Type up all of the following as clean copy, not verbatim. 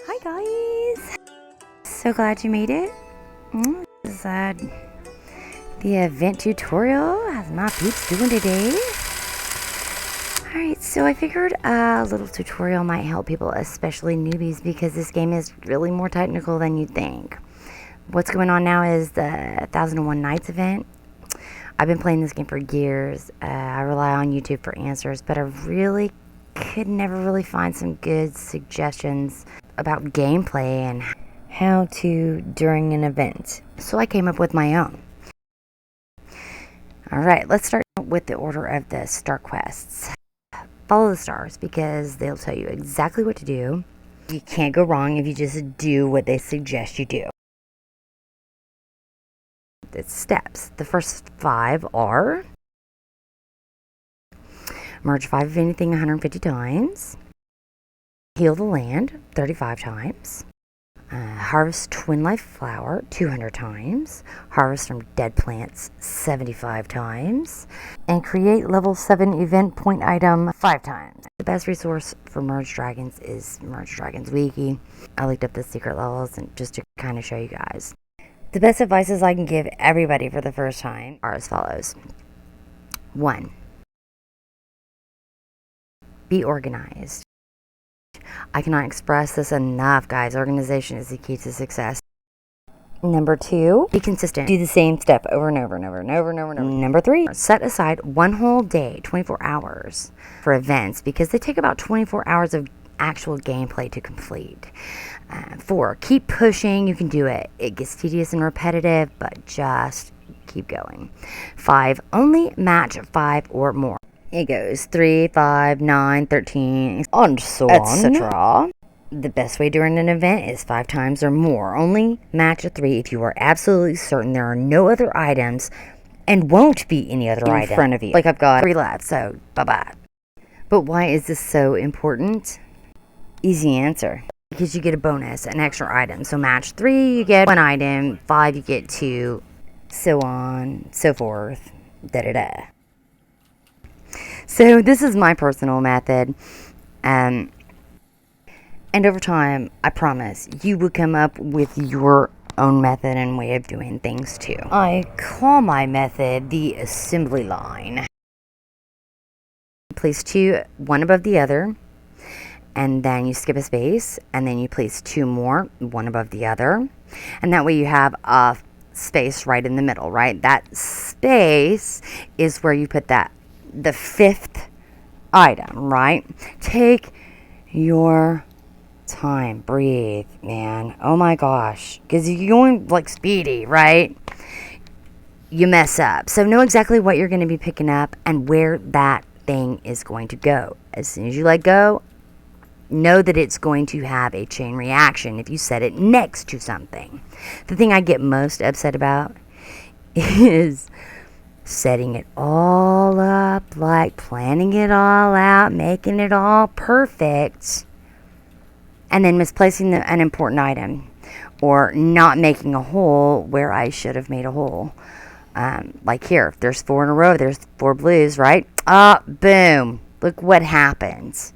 Hi guys! So glad you made it. This is the event tutorial. How's my peeps doing today? Alright, so I figured a little tutorial might help people, especially newbies, because this game is really more technical than you'd think. What's going on now is the 1001 Nights event. I've been playing this game for years. I rely on YouTube for answers, but I really could never really find some good suggestions about gameplay and how to during an event. So I came up with my own. Alright, let's start with the order of the star quests. Follow the stars because they'll tell you exactly what to do. You can't go wrong if you just do what they suggest you do. It's steps. The first 5 are merge 5 of anything 150 times, heal the land 35 times, harvest twin life flower 200 times, harvest from dead plants 75 times, and create level 7 event point item 5 times. The best resource for Merge Dragons is Merge Dragons Wiki. I looked up the secret levels and just to kind of show you guys. The best advices I can give everybody for the first time are as follows. 1. Be organized. I cannot express this enough, guys. Organization is the key to success. Number 2, be consistent. Do the same step over and over and over and over and over and over. Number 3, set aside one whole day, 24 hours, for events because they take about 24 hours of actual gameplay to complete. 4, keep pushing. You can do it. It gets tedious and repetitive, but just keep going. 5, only match 5 or more. It goes 3, 5, 9, 13, and so on, etc. The best way during an event is 5 times or more. Only match a 3 if you are absolutely certain there are no other items and won't be any other item in front of you. Like I've got 3 left, so bye-bye. But why is this so important? Easy answer. Because you get a bonus, an extra item. So match 3, you get 1 item. 5, you get 2. So on, so forth. Da-da-da. So this is my personal method. And over time, I promise, you will come up with your own method and way of doing things too. I call my method the assembly line. Place 2, one above the other. And then you skip a space, and then you place 2 more, one above the other. And that way you have a space right in the middle, right? That space is where you put the 5th item, right? Take your time. Breathe, man. Oh my gosh. Because you're going like speedy, right? You mess up. So know exactly what you're going to be picking up and where that thing is going to go. As soon as you let go, know that it's going to have a chain reaction if you set it next to something. The thing I get most upset about is setting it all up, like planning it all out, making it all perfect, and then misplacing an important item or not making a hole where I should have made a hole. Like here, there's 4 in a row, there's 4 blues, right? Boom. Look what happens.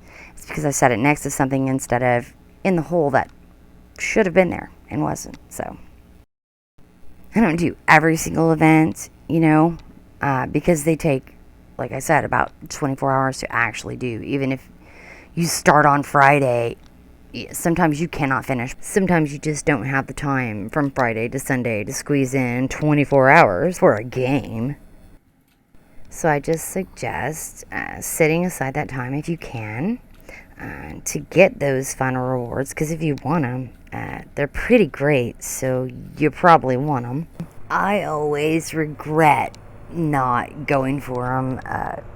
Because I set it next to something instead of in the hole that should have been there and wasn't. So I don't do every single event, because they take, like I said, about 24 hours to actually do. Even if you start on Friday, sometimes you cannot finish. Sometimes you just don't have the time from Friday to Sunday to squeeze in 24 hours for a game. So I just suggest setting aside that time if you can. To get those final rewards, because if you want them, they're pretty great, so you probably want them. I always regret not going for them,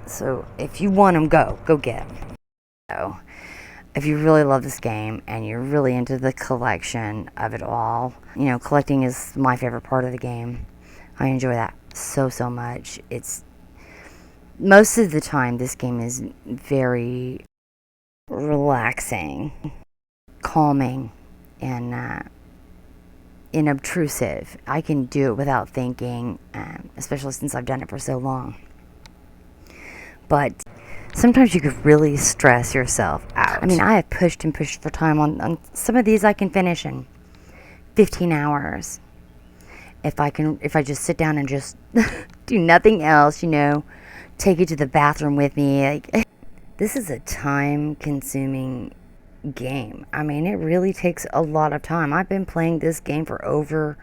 so if you want them, go get them. So, if you really love this game and you're really into the collection of it all, collecting is my favorite part of the game. I enjoy that so much. It's most of the time this game is very relaxing, calming, and inobtrusive. I can do it without thinking, especially since I've done it for so long. But Sometimes you could really stress yourself out. I mean, I have pushed and pushed for time on some of these. I can finish in 15 hours. If I just sit down and just do nothing else, take it to the bathroom with me. Like, this is a time-consuming game. I mean, it really takes a lot of time. I've been playing this game for over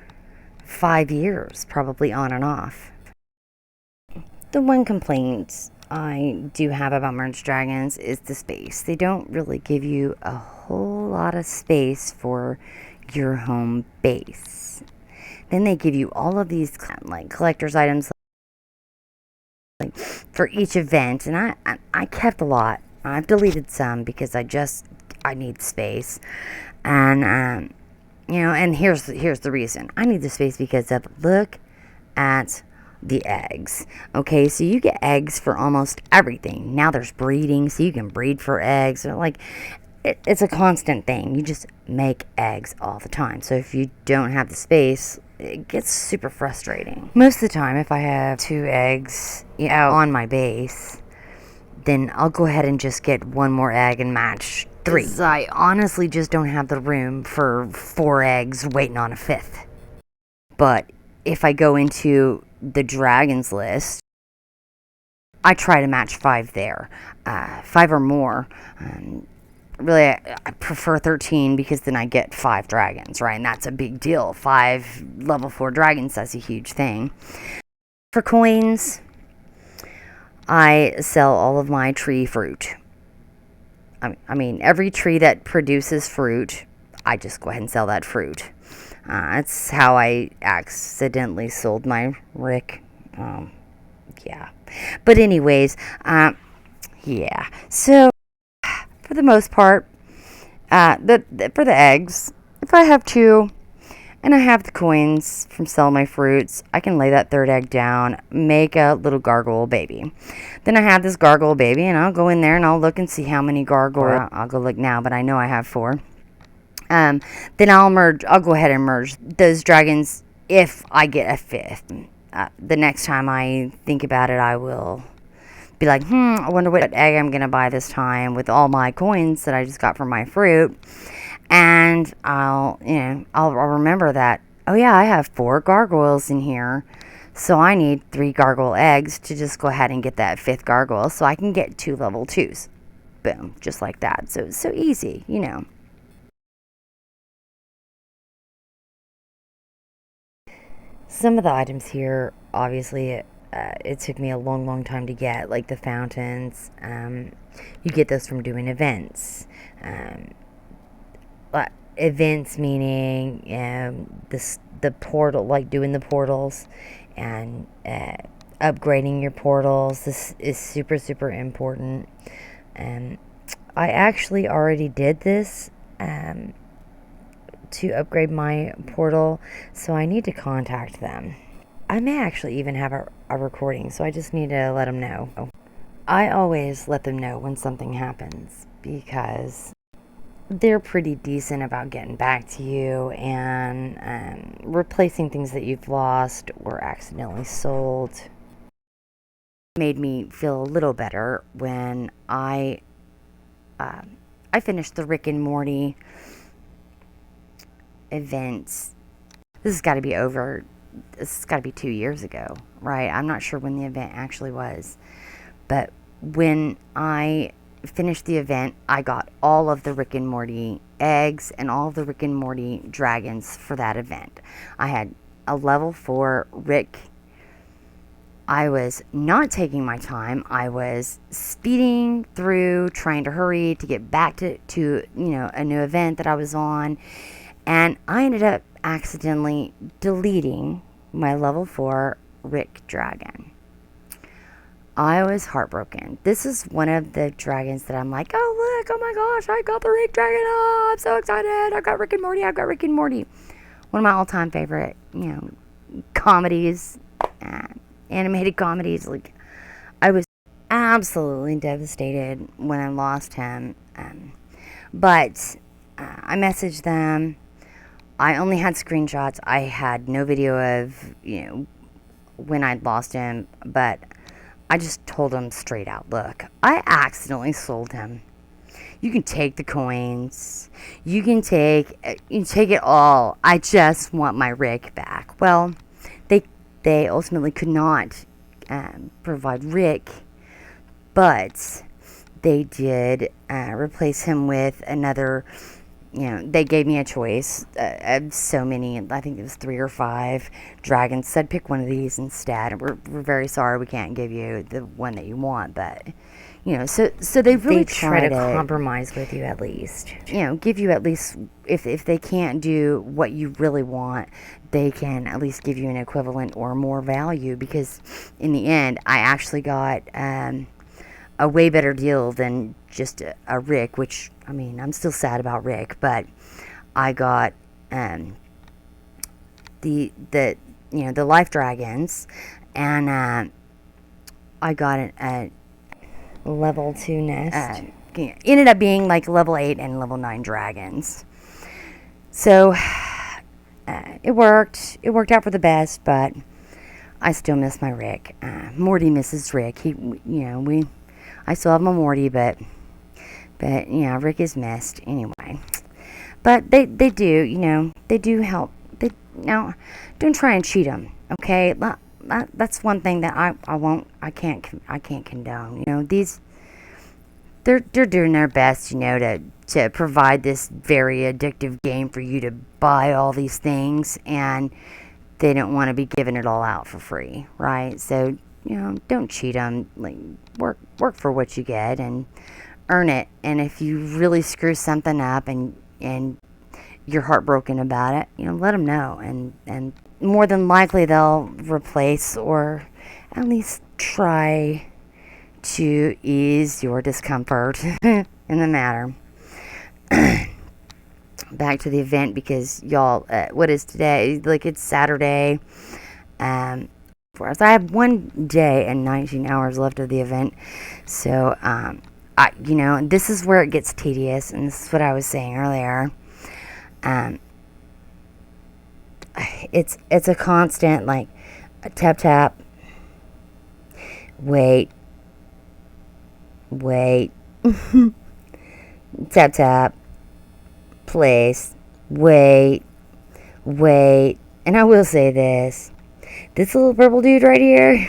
5 years, probably on and off. The one complaint I do have about Merge Dragons is the space. They don't really give you a whole lot of space for your home base. Then they give you all of these like collector's items like for each event, and I kept a lot. I've deleted some because I need space, and and here's the reason I need the space because of look at the eggs. Okay, so you get eggs for almost everything. Now there's breeding, so you can breed for eggs. Like it's a constant thing. You just make eggs all the time. So if you don't have the space, it gets super frustrating. Most of the time, if I have 2 eggs out on my base, then I'll go ahead and just get one more egg and match 3. 'Cause I honestly just don't have the room for 4 eggs waiting on a 5th. But if I go into the dragons list, I try to match 5 there, 5 or more. Really, I prefer 13 because then I get 5 dragons, right? And that's a big deal. 5 level 4 dragons, that's a huge thing. For coins, I sell all of my tree fruit. I mean, every tree that produces fruit, I just go ahead and sell that fruit. That's how I accidentally sold my Rick. Yeah. But anyways, yeah. So, for the most part, for the eggs, if I have 2 and I have the coins from selling my fruits, I can lay that 3rd egg down, make a little gargoyle baby. Then I have this gargoyle baby, and I'll go in there and I'll look and see how many gargoyle. I'll go look now, but I know I have 4. Then I'll go ahead and merge those dragons if I get a 5th. The next time I think about it, I will be like, I wonder what egg I'm going to buy this time with all my coins that I just got from my fruit. And I'll remember that, oh yeah, I have 4 gargoyles in here. So I need 3 gargoyle eggs to just go ahead and get that 5th gargoyle so I can get 2 level 2s. Boom, just like that. So it's so easy, Some of the items here, obviously, it took me a long, long time to get, like the fountains. You get those from doing events. Events meaning the portal, like doing the portals and upgrading your portals. This is super, super important. I actually already did this. To upgrade my portal, so I need to contact them. I may actually even have a recording, so I just need to let them know. I always let them know when something happens because they're pretty decent about getting back to you and replacing things that you've lost or accidentally sold. It made me feel a little better when I finished the Rick and Morty events. This has got to be 2 years ago, right? I'm not sure when the event actually was, but when I finished the event, I got all of the Rick and Morty eggs and all of the Rick and Morty dragons for that event. I had a level 4 Rick. I was not taking my time. I was speeding through, trying to hurry to get back to a new event that I was on. And I ended up accidentally deleting my level 4 Rick dragon. I was heartbroken. This is one of the dragons that I'm like, oh look, oh my gosh, I got the Rick dragon. Oh, I'm so excited. I've got Rick and Morty. One of my all-time favorite, comedies, animated comedies. Like, I was absolutely devastated when I lost him. But I messaged them. I only had screenshots. I had no video of, when I'd lost him, but I just told him straight out, look, I accidentally sold him. You can take the coins. You can take it all. I just want my Rick back. Well, they ultimately could not provide Rick, but they did replace him with another. They gave me a choice of so many. I think it was 3 or 5 dragons. Said pick one of these instead. We're very sorry we can't give you the one that you want, but so they really try to compromise with you at least. Give you at least, if they can't do what you really want, they can at least give you an equivalent or more value, because in the end I actually got a way better deal than just a Rick, which, I mean, I'm still sad about Rick, but I got the life dragons, and I got a level 2 nest. Ended up being like level 8 and level 9 dragons. So it worked out for the best, but I still miss my Rick. Morty misses Rick. I still have my Morty, but Rick is missed anyway. But they do help. Don't try and cheat them, okay? That's one thing that I can't condone. They're doing their best, to provide this very addictive game for you to buy all these things, and they don't want to be giving it all out for free, right? So don't cheat them. Like, work for what you get and earn it. And if you really screw something up and you're heartbroken about it, let them know, and more than likely they'll replace or at least try to ease your discomfort in the matter. Back to the event, because y'all, what is today? Like, it's Saturday. For us, I have 1 day and 19 hours left of the event. So, this is where it gets tedious, and this is what I was saying earlier. It's a constant, like, tap tap, wait, tap tap, place, wait, and I will say this little purple dude right here,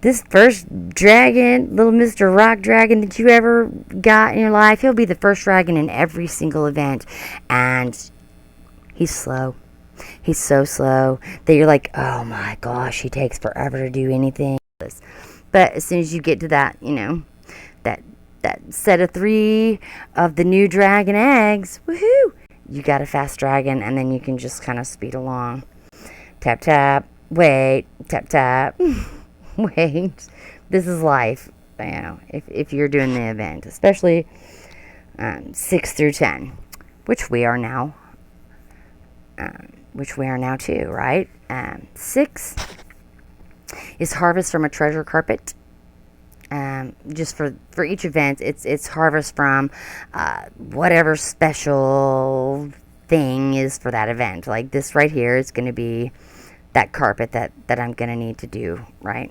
this first dragon, little Mr. Rock Dragon that you ever got in your life, he'll be the first dragon in every single event, and he's slow. He's so slow that you're like, oh my gosh, he takes forever to do anything. But as soon as you get to that, that set of 3 of the new dragon eggs, woohoo, you got a fast dragon, and then you can just kind of speed along. Tap, tap, wait, tap, tap, wait. This is life, if you're doing the event, especially 6 through 10, which we are now too, right? 6 is harvest from a treasure carpet. Just for each event, it's harvest from whatever special thing is for that event. Like this right here is going to be that carpet that I'm going to need to do, right?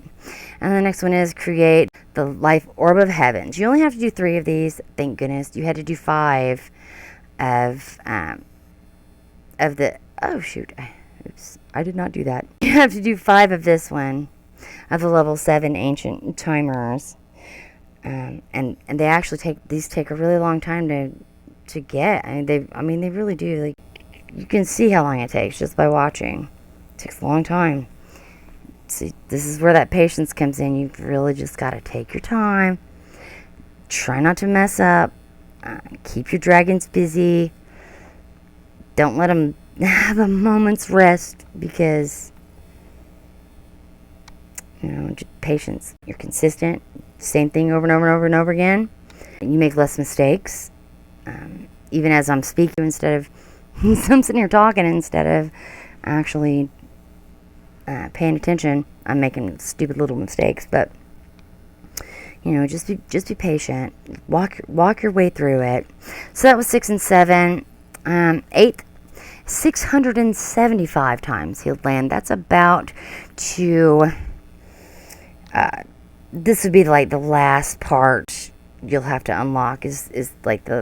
And the next one is create the life orb of heavens. You only have to do 3 of these. Thank goodness. You had to do 5 of the, oh shoot, oops, I did not do that. You have to do 5 of this one, of the level 7 ancient timers, and they actually take a really long time to get. They really do. Like, you can see how long it takes just by watching. It takes a long time. See, this is where that patience comes in. You've really just got to take your time. Try not to mess up. Keep your dragons busy. Don't let them have a moment's rest, because just patience. You're consistent. Same thing over and over and over and over again. You make less mistakes. Even as I'm speaking, instead of I'm sitting here talking, instead of actually paying attention, I'm making stupid little mistakes. But just be patient. Walk your way through it. So that was 6 and 7. 8, 675 times healed land. That's about to This would be like the last part you'll have to unlock is like the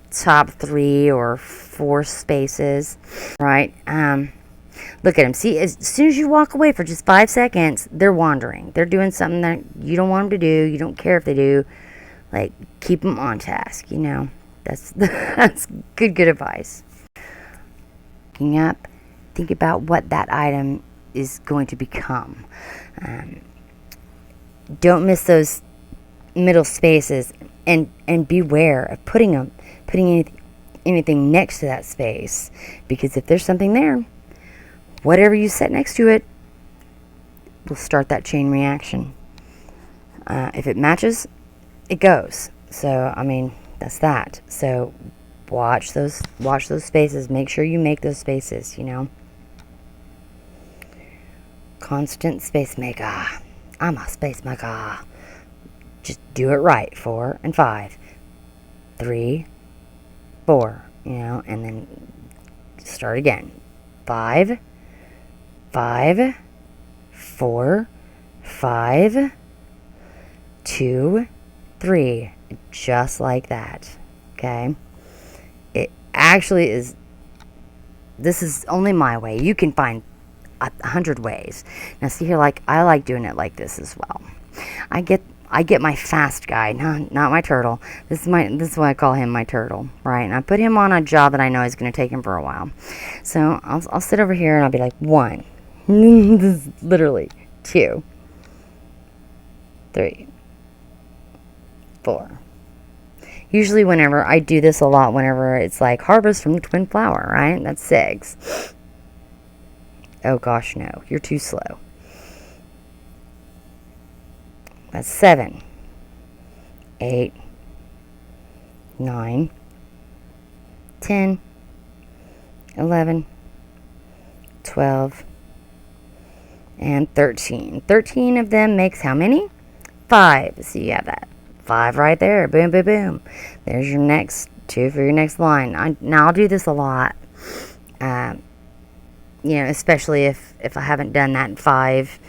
top 3 or 4 spaces, right? Look at them. See, as soon as you walk away for just 5 seconds, they're wandering. They're doing something that you don't want them to do. You don't care if they do. Like, keep them on task, you know. That's good advice. Looking up, think about what that item is going to become. Don't miss those middle spaces, and beware of putting anything next to that space, because if there's something there, whatever you set next to it will start that chain reaction. If it matches, it goes. So I mean, that's that. So watch those spaces. Make sure you make those spaces, you know. Constant space maker. I'm a space maker. Just do it right. 4 and 5. 3, 4, you know, and then start again. 5, 5, 4, 5, 2, 3. Just like that. Okay? It actually is. This is only my way. You can find 100 ways. Now see here, like, I like doing it like this as well. I get my fast guy, not my turtle. This is why I call him my turtle, right? And I put him on a job that I know is going to take him for a while. So I'll sit over here and I'll be like 1. This is literally 2, 3, 4. Usually whenever I do this a lot, whenever it's like harvest from the twin flower, right? That's 6. Oh gosh, no, you're too slow. That's 7, 8, 9, 10, 11, 12, and 13. 13 of them makes how many? 5. So you have that 5 right there. Boom, boom, boom. There's your next 2 for your next line. Now I'll do this a lot. You know, especially if I haven't done that 5.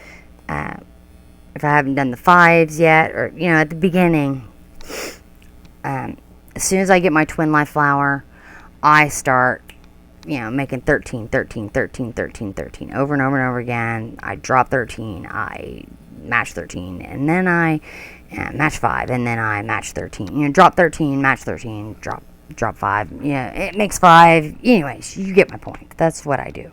If I haven't done the 5s yet, or, you know, at the beginning, as soon as I get my twin life flower, I start, you know, making 13, 13, 13, 13, 13, over and over and over again. I drop 13, I match 13, and then I match 5, and then I match 13. You know, drop 13, match 13, drop 5. You know, it makes 5. Anyways, you get my point. That's what I do.